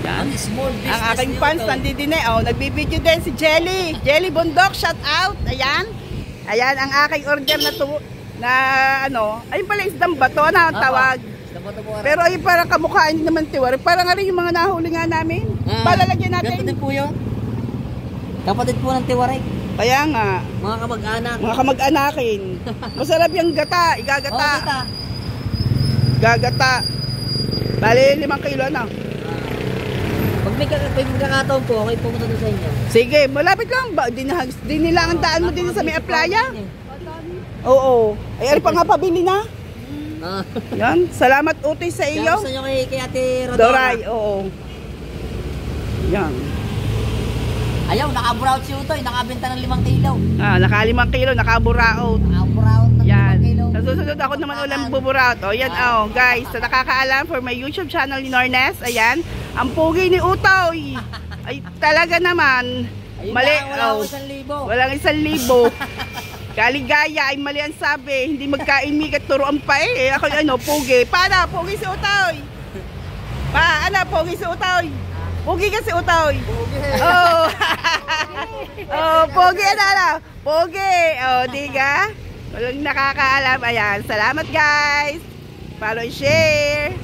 Yan. Small business. Ang aking fans nandito din eh. Oh, nagbibideo din si Jelly. Jelly Bundok, shout out. Ayan. Ayan ang aking order na to. Na ano, ayun pala isdang bato na ang tawag. Pero ayun parang kamukha hindi naman tiwari. Parang nga rin yung mga nahuli nga namin. Palalagyan natin. Ganito din po yun. Kapatid po ng tiwaray. Kaya nga. Mga kamag-anak. Mga kamag-anakin. Masarap yung gata. Igagata. Gagata. Bali 5 kilo na. Pag may kakataon po, okay pumunta doon sa inyo. Sige, malapit lang ba? Di nila ang daan mo din sa may playa. Oo. Ay, ano pa nga pabili na? Yan. Salamat utoy sa iyo. Gusto nyo kay Ate Rodora. Doray, oo. Yan. Ayaw, nakaburaot si Utoy. Nakabenta ng 5 kilo. Naka 5 kilo, nakaburaot. Nakaburaot ng 5 kilo. Sa susunod ako naman ulang buburaot. O, yan guys. Sa nakakaalam for my YouTube channel ni Nornes, ayan. Ang pugi ni Utoy. Ay, talaga naman. Mali. Walang 1,000. Kaligaya ay mali ang sabi. Hindi magkaimig at turuan pa eh. Ako pugi. Paano? Pugi si Utoy. Pugi si Utoy. Pugi ka si Utoy. Pugi. Pugi Pugi. Diga? Walang nakakaalam. Ayan. Salamat guys. Follow and share.